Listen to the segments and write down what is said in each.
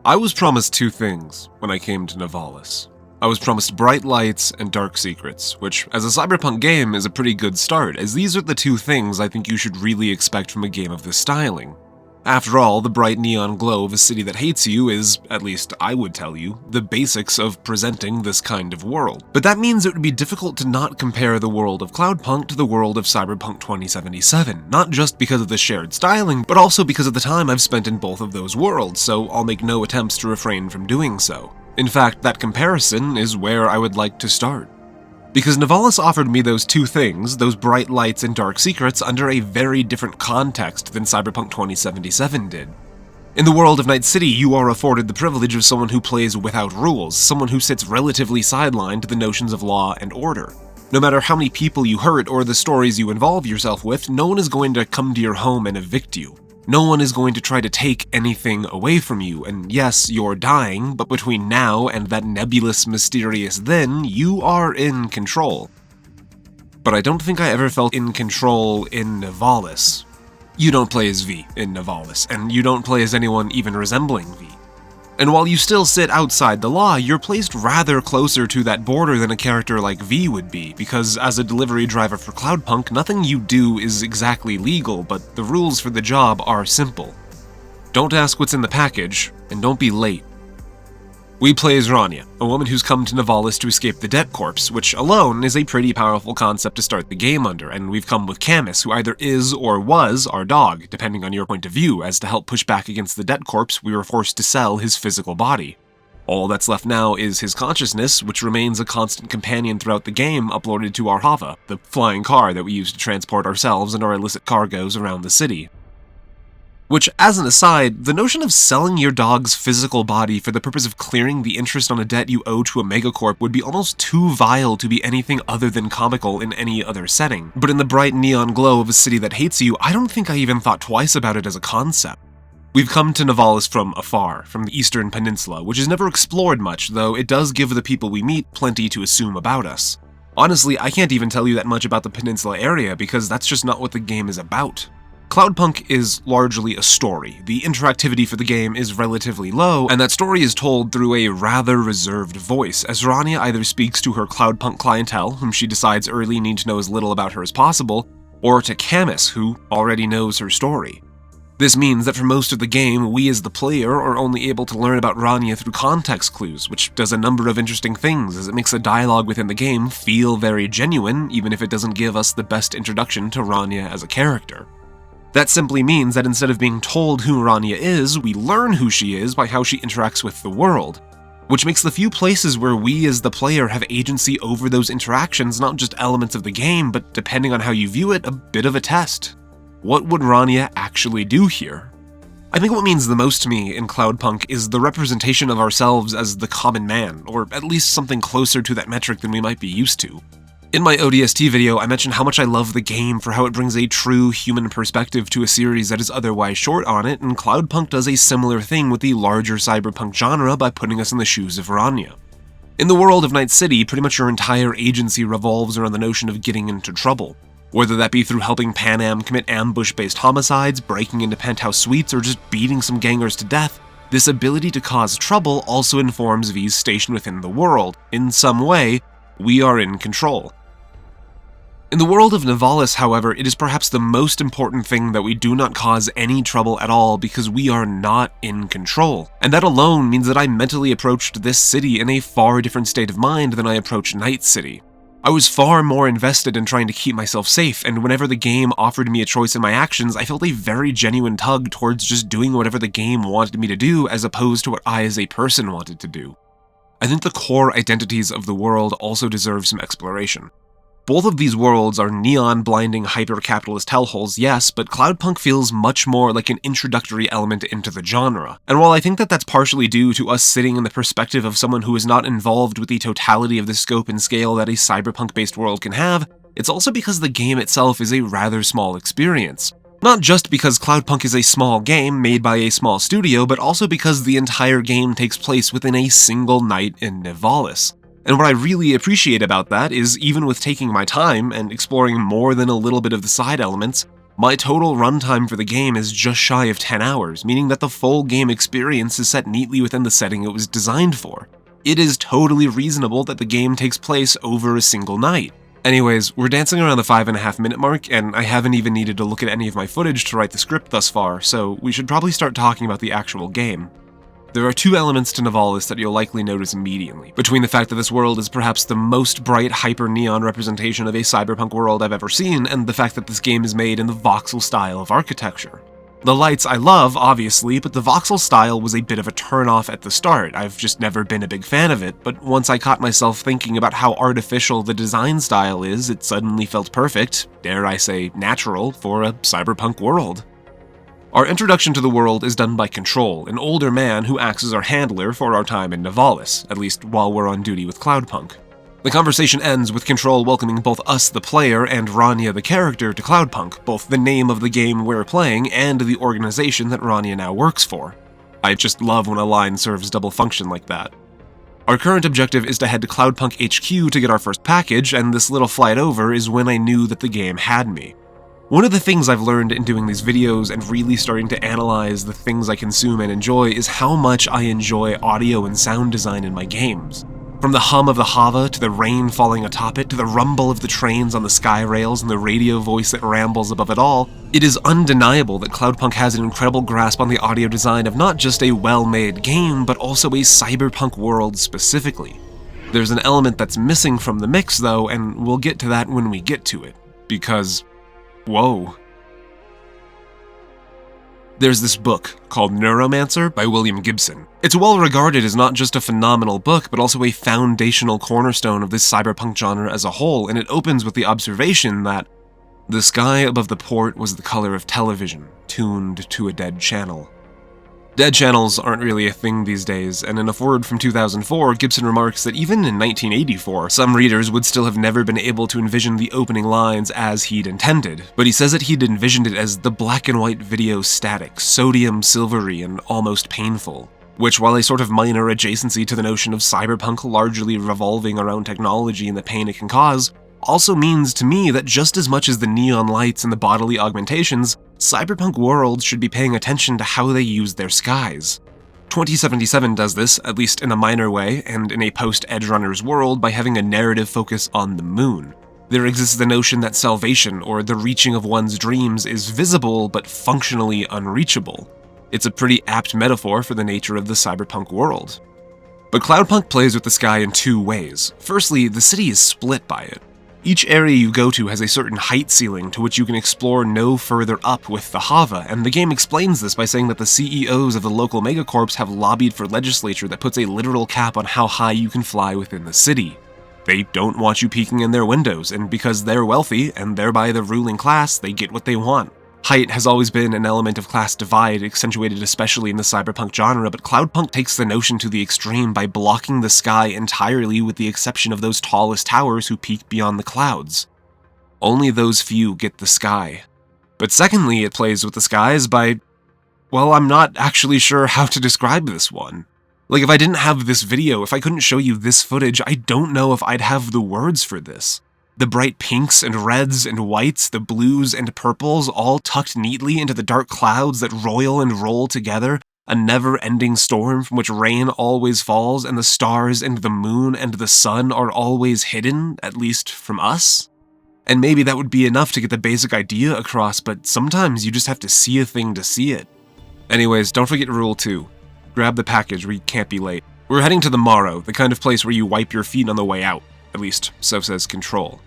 I was promised two things when I came to Nivalis. I was promised bright lights and dark secrets, which, as a Cyberpunk game, is a pretty good start, as these are the two things I think you should really expect from a game of this styling. After all, the bright neon glow of a city that hates you is, at least I would tell you, the basics of presenting this kind of world. But that means it would be difficult to not compare the world of Cloudpunk to the world of Cyberpunk 2077, not just because of the shared styling, but also because of the time I've spent in both of those worlds, so I'll make no attempts to refrain from doing so. In fact, that comparison is where I would like to start. Because Nivalis offered me those two things, those bright lights and dark secrets, under a very different context than Cyberpunk 2077 did. In the world of Night City, you are afforded the privilege of someone who plays without rules, someone who sits relatively sidelined to the notions of law and order. No matter how many people you hurt or the stories you involve yourself with, no one is going to come to your home and evict you. No one is going to try to take anything away from you, and yes, you're dying, but between now and that nebulous, mysterious then, you are in control. But I don't think I ever felt in control in Nivalis. You don't play as V in Nivalis, and you don't play as anyone even resembling V. And while you still sit outside the law, you're placed rather closer to that border than a character like V would be, because as a delivery driver for Cloudpunk, nothing you do is exactly legal, but the rules for the job are simple. Don't ask what's in the package, and don't be late. We play as Rania, a woman who's come to Nivalis to escape the debt corpse, which alone is a pretty powerful concept to start the game under, and we've come with Camus, who either is or was our dog, depending on your point of view, as to help push back against the debt corpse we were forced to sell his physical body. All that's left now is his consciousness, which remains a constant companion throughout the game, uploaded to our Hava, the flying car that we use to transport ourselves and our illicit cargoes around the city. Which, as an aside, the notion of selling your dog's physical body for the purpose of clearing the interest on a debt you owe to a megacorp would be almost too vile to be anything other than comical in any other setting. But in the bright neon glow of a city that hates you, I don't think I even thought twice about it as a concept. We've come to Nivalis from afar, from the Eastern Peninsula, which is never explored much, though it does give the people we meet plenty to assume about us. Honestly, I can't even tell you that much about the peninsula area, because that's just not what the game is about. Cloudpunk is largely a story. The interactivity for the game is relatively low, and that story is told through a rather reserved voice, as Rania either speaks to her Cloudpunk clientele, whom she decides early need to know as little about her as possible, or to Camus, who already knows her story. This means that for most of the game, we as the player are only able to learn about Rania through context clues, which does a number of interesting things, as it makes the dialogue within the game feel very genuine, even if it doesn't give us the best introduction to Rania as a character. That simply means that instead of being told who Rania is, we learn who she is by how she interacts with the world, which makes the few places where we as the player have agency over those interactions not just elements of the game, but depending on how you view it, a bit of a test. What would Rania actually do here? I think what means the most to me in Cloudpunk is the representation of ourselves as the common man, or at least something closer to that metric than we might be used to. In my ODST video, I mentioned how much I love the game for how it brings a true human perspective to a series that is otherwise short on it, and Cloudpunk does a similar thing with the larger cyberpunk genre by putting us in the shoes of Rania. In the world of Night City, pretty much your entire agency revolves around the notion of getting into trouble. Whether that be through helping Panam commit ambush-based homicides, breaking into penthouse suites, or just beating some gangers to death, this ability to cause trouble also informs V's station within the world. In some way, we are in control. In the world of Nivalis, however, it is perhaps the most important thing that we do not cause any trouble at all because we are not in control. And that alone means that I mentally approached this city in a far different state of mind than I approached Night City. I was far more invested in trying to keep myself safe, and whenever the game offered me a choice in my actions, I felt a very genuine tug towards just doing whatever the game wanted me to do as opposed to what I as a person wanted to do. I think the core identities of the world also deserve some exploration. Both of these worlds are neon-blinding hyper-capitalist hellholes, yes, but Cloudpunk feels much more like an introductory element into the genre. And while I think that that's partially due to us sitting in the perspective of someone who is not involved with the totality of the scope and scale that a cyberpunk-based world can have, it's also because the game itself is a rather small experience. Not just because Cloudpunk is a small game made by a small studio, but also because the entire game takes place within a single night in Nivalis. And what I really appreciate about that is, even with taking my time and exploring more than a little bit of the side elements, My total runtime for the game is just shy of 10 hours, meaning that the full game experience is set neatly within the setting it was designed for. It is totally reasonable that the game takes place over a single night. Anyways, we're dancing around the 5.5-minute mark, and I haven't even needed to look at any of my footage to write the script thus far, so we should probably start talking about the actual game. There are two elements to Nivalis that you'll likely notice immediately, between the fact that this world is perhaps the most bright hyper-neon representation of a cyberpunk world I've ever seen, and the fact that this game is made in the voxel style of architecture. The lights I love, obviously, but the voxel style was a bit of a turn-off at the start. I've just never been a big fan of it, but once I caught myself thinking about how artificial the design style is, it suddenly felt perfect, dare I say natural, for a cyberpunk world. Our introduction to the world is done by Control, an older man who acts as our handler for our time in Nivalis, at least while we're on duty with Cloudpunk. The conversation ends with Control welcoming both us, the player, and Rania, the character, to Cloudpunk, both the name of the game we're playing and the organization that Rania now works for. I just love when a line serves double function like that. Our current objective is to head to Cloudpunk HQ to get our first package, and this little flight over is when I knew that the game had me. One of the things I've learned in doing these videos and really starting to analyze the things I consume and enjoy is how much I enjoy audio and sound design in my games. From the hum of the Hava, to the rain falling atop it, to the rumble of the trains on the sky rails and the radio voice that rambles above it all, it is undeniable that Cloudpunk has an incredible grasp on the audio design of not just a well-made game, but also a cyberpunk world specifically. There's an element that's missing from the mix though, and we'll get to that when we get to it, because whoa. There's this book called Neuromancer by William Gibson. It's well regarded as not just a phenomenal book, but also a foundational cornerstone of this cyberpunk genre as a whole, and it opens with the observation that the sky above the port was the color of television, tuned to a dead channel. Dead channels aren't really a thing these days, and in a foreword from 2004, Gibson remarks that even in 1984, some readers would still have never been able to envision the opening lines as he'd intended, but he says that he'd envisioned it as the black and white video static, sodium silvery, and almost painful, which, while a sort of minor adjacency to the notion of cyberpunk largely revolving around technology and the pain it can cause, also means to me that just as much as the neon lights and the bodily augmentations, cyberpunk worlds should be paying attention to how they use their skies. 2077 does this, at least in a minor way, and in a post-Edgerunners world by having a narrative focus on the moon. There exists the notion that salvation, or the reaching of one's dreams, is visible but functionally unreachable. It's a pretty apt metaphor for the nature of the cyberpunk world. But Cloudpunk plays with the sky in two ways. Firstly, the city is split by it. Each area you go to has a certain height ceiling to which you can explore no further up with the Hava, and the game explains this by saying that the CEOs of the local megacorps have lobbied for legislature that puts a literal cap on how high you can fly within the city. They don't want you peeking in their windows, and because they're wealthy, and thereby the ruling class, they get what they want. Height has always been an element of class divide, accentuated especially in the cyberpunk genre, but Cloudpunk takes the notion to the extreme by blocking the sky entirely with the exception of those tallest towers who peek beyond the clouds. Only those few get the sky. But secondly, it plays with the skies by, well, I'm not actually sure how to describe this one. Like, if I didn't have this video, if I couldn't show you this footage, I don't know if I'd have the words for this. The bright pinks and reds and whites, the blues and purples, all tucked neatly into the dark clouds that roil and roll together, a never-ending storm from which rain always falls, and the stars and the moon and the sun are always hidden, at least from us? And maybe that would be enough to get the basic idea across, but sometimes you just have to see a thing to see it. Anyways, don't forget Rule 2. Grab the package, we can't be late. We're heading to the Morrow, the kind of place where you wipe your feet on the way out. At least, so says Control.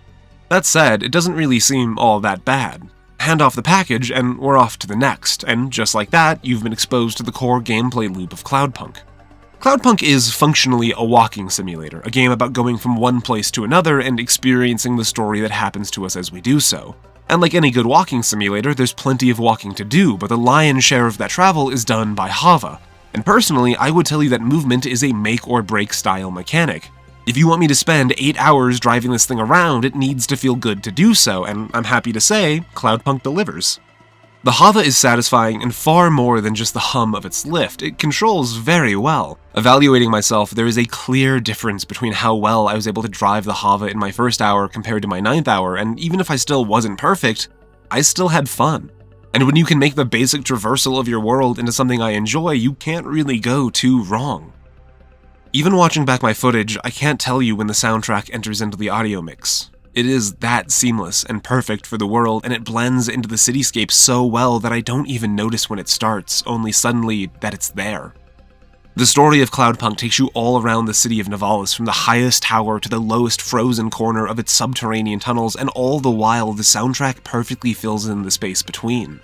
That said, it doesn't really seem all that bad. Hand off the package, and we're off to the next, and just like that, you've been exposed to the core gameplay loop of Cloudpunk. Cloudpunk is functionally a walking simulator, a game about going from one place to another and experiencing the story that happens to us as we do so. And like any good walking simulator, there's plenty of walking to do, but the lion's share of that travel is done by Hava. And personally, I would tell you that movement is a make-or-break style mechanic. If you want me to spend 8 hours driving this thing around, it needs to feel good to do so, and I'm happy to say, Cloudpunk delivers. The Hava is satisfying in far more than just the hum of its lift. It controls very well. Evaluating myself, there is a clear difference between how well I was able to drive the Hava in my first hour compared to my 9th hour, and even if I still wasn't perfect, I still had fun. And when you can make the basic traversal of your world into something I enjoy, you can't really go too wrong. Even watching back my footage, I can't tell you when the soundtrack enters into the audio mix. It is that seamless and perfect for the world, and it blends into the cityscape so well that I don't even notice when it starts, only suddenly that it's there. The story of Cloudpunk takes you all around the city of Nivalis, from the highest tower to the lowest frozen corner of its subterranean tunnels, and all the while the soundtrack perfectly fills in the space between.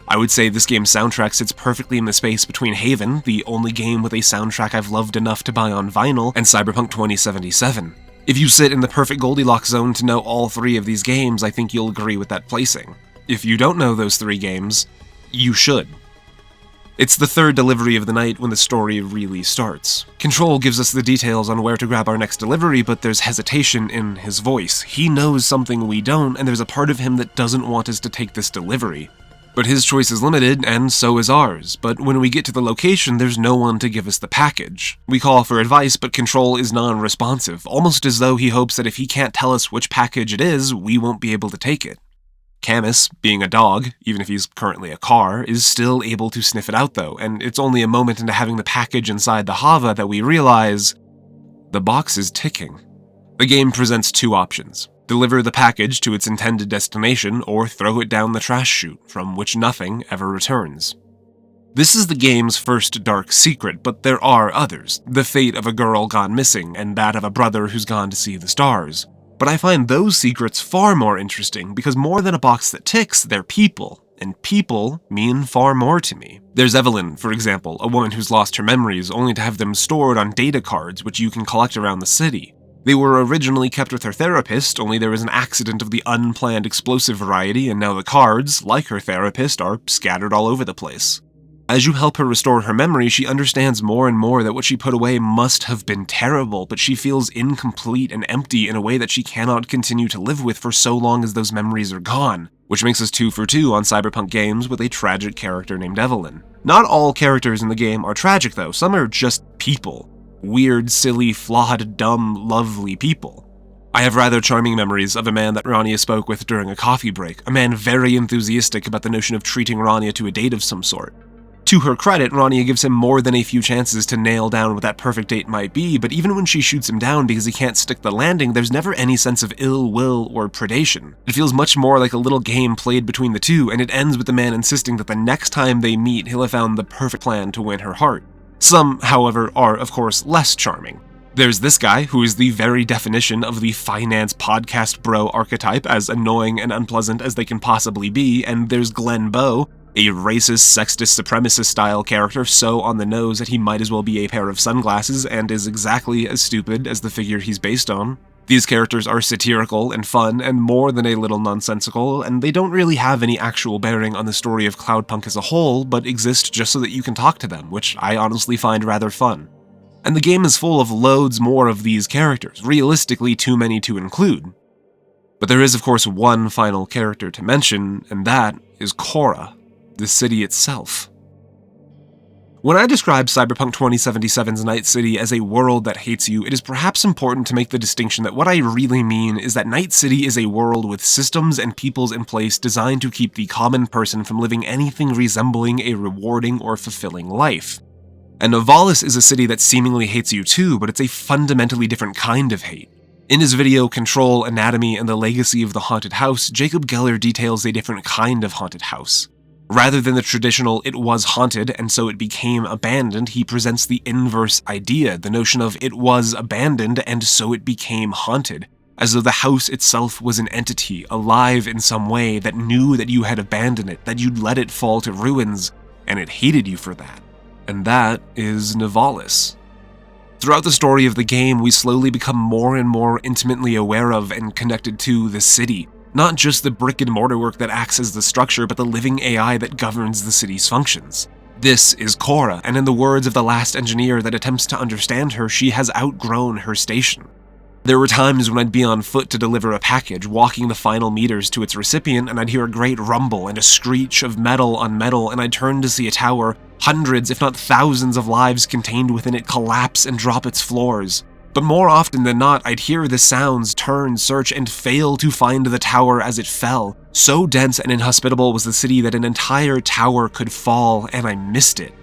I would say this game's soundtrack sits perfectly in the space between Haven, the only game with a soundtrack I've loved enough to buy on vinyl, and Cyberpunk 2077. If you sit in the perfect Goldilocks zone to know all three of these games, I think you'll agree with that placing. If you don't know those three games, you should. It's the third delivery of the night when the story really starts. Control gives us the details on where to grab our next delivery, but there's hesitation in his voice. He knows something we don't, and there's a part of him that doesn't want us to take this delivery. But his choice is limited, and so is ours. But when we get to the location, there's no one to give us the package. We call for advice, but Control is non-responsive, almost as though he hopes that if he can't tell us which package it is, we won't be able to take it. Camus, being a dog, even if he's currently a car, is still able to sniff it out though, and it's only a moment into having the package inside the Hava that we realize the box is ticking. The game presents two options: deliver the package to its intended destination, or throw it down the trash chute, from which nothing ever returns. This is the game's first dark secret, but there are others: the fate of a girl gone missing, and that of a brother who's gone to see the stars. But I find those secrets far more interesting, because more than a box that ticks, they're people, and people mean far more to me. There's Evelyn, for example, a woman who's lost her memories, only to have them stored on data cards which you can collect around the city. They were originally kept with her therapist, only there was an accident of the unplanned explosive variety, and now the cards, like her therapist, are scattered all over the place. As you help her restore her memory, she understands more and more that what she put away must have been terrible, but she feels incomplete and empty in a way that she cannot continue to live with for so long as those memories are gone, which makes us 2 for 2 on Cyberpunk games with a tragic character named Evelyn. Not all characters in the game are tragic though, some are just people. Weird, silly, flawed, dumb, lovely people. I have rather charming memories of a man that Rania spoke with during a coffee break, a man very enthusiastic about the notion of treating Rania to a date of some sort. To her credit, Rania gives him more than a few chances to nail down what that perfect date might be, but even when she shoots him down because he can't stick the landing, there's never any sense of ill will or predation. It feels much more like a little game played between the two, and it ends with the man insisting that the next time they meet, he'll have found the perfect plan to win her heart. Some, however, are of course less charming. There's this guy, who is the very definition of the finance podcast bro archetype, as annoying and unpleasant as they can possibly be, and there's Glenn Bowe, a racist, sexist, supremacist-style character so on the nose that he might as well be a pair of sunglasses and is exactly as stupid as the figure he's based on. These characters are satirical and fun and more than a little nonsensical, and they don't really have any actual bearing on the story of Cloudpunk as a whole, but exist just so that you can talk to them, which I honestly find rather fun. And the game is full of loads more of these characters, realistically too many to include. But there is of course one final character to mention, and that is Cora, the city itself. When I describe Cyberpunk 2077's Night City as a world that hates you, it is perhaps important to make the distinction that what I really mean is that Night City is a world with systems and peoples in place designed to keep the common person from living anything resembling a rewarding or fulfilling life. And Nivalis is a city that seemingly hates you too, but it's a fundamentally different kind of hate. In his video Control, Anatomy, and the Legacy of the Haunted House, Jacob Geller details a different kind of haunted house. Rather than the traditional "it was haunted and so it became abandoned," he presents the inverse idea, the notion of "it was abandoned and so it became haunted," as though the house itself was an entity, alive in some way, that knew that you had abandoned it, that you'd let it fall to ruins, and it hated you for that. And that is Nivalis. Throughout the story of the game, we slowly become more and more intimately aware of and connected to the city. Not just the brick-and-mortar work that acts as the structure, but the living AI that governs the city's functions. This is Cora, and in the words of the last engineer that attempts to understand her, she has outgrown her station. There were times when I'd be on foot to deliver a package, walking the final meters to its recipient, and I'd hear a great rumble and a screech of metal on metal, and I'd turn to see a tower, hundreds if not thousands of lives contained within it, collapse and drop its floors. But more often than not, I'd hear the sounds, turn, search, and fail to find the tower as it fell. So dense and inhospitable was the city that an entire tower could fall, and I missed it.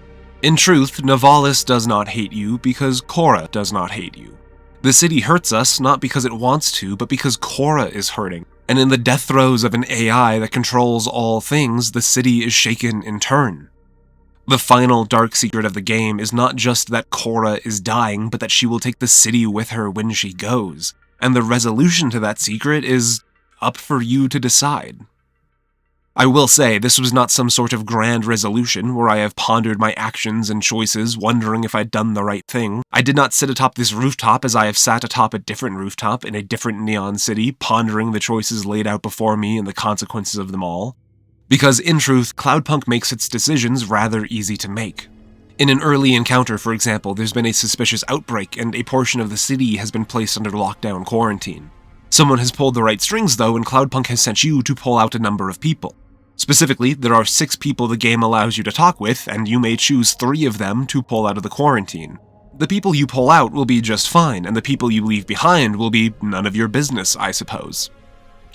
In truth, Nivalis does not hate you because Cora does not hate you. The city hurts us not because it wants to, but because Cora is hurting. And in the death throes of an AI that controls all things, the city is shaken in turn. The final dark secret of the game is not just that Cora is dying, but that she will take the city with her when she goes. And the resolution to that secret is up for you to decide. I will say, this was not some sort of grand resolution where I have pondered my actions and choices, wondering if I'd done the right thing. I did not sit atop this rooftop as I have sat atop a different rooftop in a different neon city, pondering the choices laid out before me and the consequences of them all. Because in truth, Cloudpunk makes its decisions rather easy to make. In an early encounter, for example, there's been a suspicious outbreak and a portion of the city has been placed under lockdown quarantine. Someone has pulled the right strings though, and Cloudpunk has sent you to pull out a number of people. Specifically, there are 6 people the game allows you to talk with, and you may choose 3 of them to pull out of the quarantine. The people you pull out will be just fine, and the people you leave behind will be none of your business, I suppose.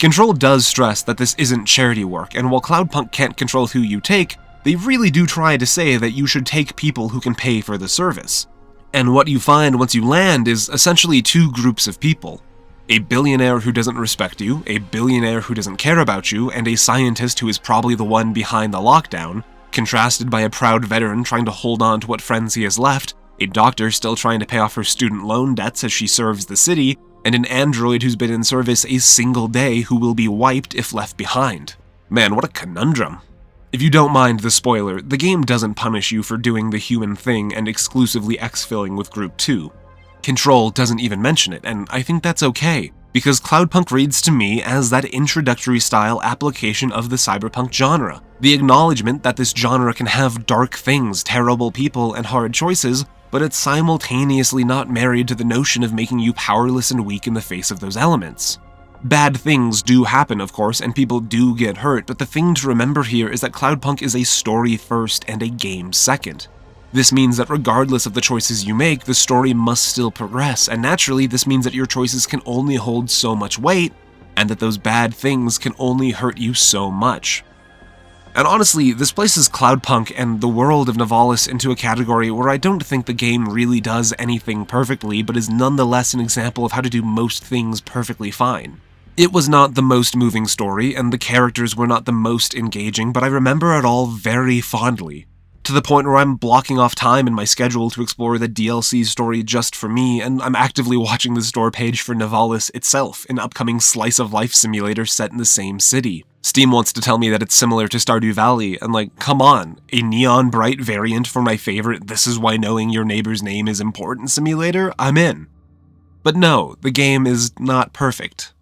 Control does stress that this isn't charity work, and while Cloudpunk can't control who you take, they really do try to say that you should take people who can pay for the service. And what you find once you land is essentially 2 groups of people. A billionaire who doesn't respect you, a billionaire who doesn't care about you, and a scientist who is probably the one behind the lockdown, contrasted by a proud veteran trying to hold on to what friends he has left, a doctor still trying to pay off her student loan debts as she serves the city, and an android who's been in service a single day who will be wiped if left behind. Man, what a conundrum. If you don't mind the spoiler, the game doesn't punish you for doing the human thing and exclusively exfilling with Group 2. Control doesn't even mention it, and I think that's okay, because Cloudpunk reads to me as that introductory style application of the cyberpunk genre. The acknowledgement that this genre can have dark things, terrible people, and hard choices, but it's simultaneously not married to the notion of making you powerless and weak in the face of those elements. Bad things do happen, of course, and people do get hurt, but the thing to remember here is that Cloudpunk is a story first and a game second. This means that regardless of the choices you make, the story must still progress, and naturally this means that your choices can only hold so much weight, and that those bad things can only hurt you so much. And honestly, this places Cloudpunk and the world of Nivalis into a category where I don't think the game really does anything perfectly, but is nonetheless an example of how to do most things perfectly fine. It was not the most moving story, and the characters were not the most engaging, but I remember it all very fondly. To the point where I'm blocking off time in my schedule to explore the DLC story just for me, and I'm actively watching the store page for Nivalis itself, an upcoming slice-of-life simulator set in the same city. Steam wants to tell me that it's similar to Stardew Valley, and like, come on, a neon-bright variant for my favorite This Is Why Knowing Your Neighbor's Name is Important simulator? I'm in. But no, the game is not perfect.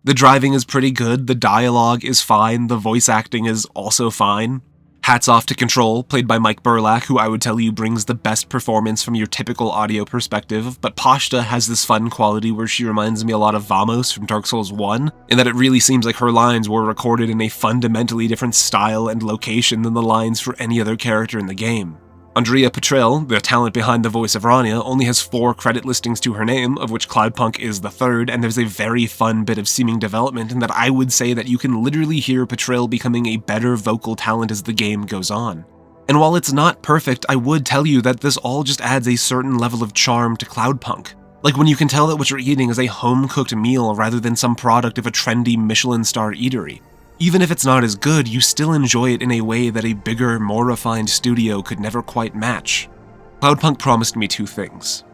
The driving is pretty good, the dialogue is fine, the voice acting is also fine. Hats off to Control, played by Mike Burlack, who I would tell you brings the best performance from your typical audio perspective, but Pashta has this fun quality where she reminds me a lot of Vamos from Dark Souls 1, in that it really seems like her lines were recorded in a fundamentally different style and location than the lines for any other character in the game. Andrea Petrel, the talent behind the voice of Rania, only has 4 credit listings to her name, of which Cloudpunk is the 3rd, and there's a very fun bit of seeming development in that I would say that you can literally hear Petrel becoming a better vocal talent as the game goes on. And while it's not perfect, I would tell you that this all just adds a certain level of charm to Cloudpunk. Like when you can tell that what you're eating is a home-cooked meal rather than some product of a trendy Michelin star eatery. Even if it's not as good, you still enjoy it in a way that a bigger, more refined studio could never quite match. Cloudpunk promised me 2 things,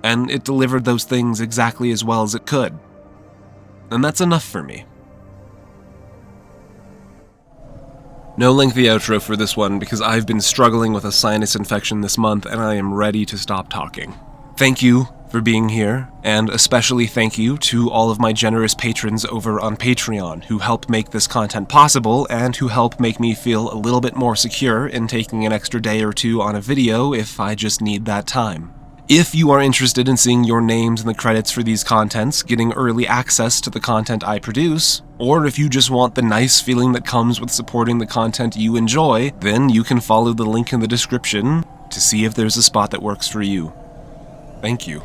and it delivered those things exactly as well as it could. And that's enough for me. No lengthy outro for this one because I've been struggling with a sinus infection this month and I am ready to stop talking. Thank you for being here, and especially thank you to all of my generous patrons over on Patreon who help make this content possible and who help make me feel a little bit more secure in taking an extra day or 2 on a video if I just need that time. If you are interested in seeing your names in the credits for these contents, getting early access to the content I produce, or if you just want the nice feeling that comes with supporting the content you enjoy, then you can follow the link in the description to see if there's a spot that works for you. Thank you.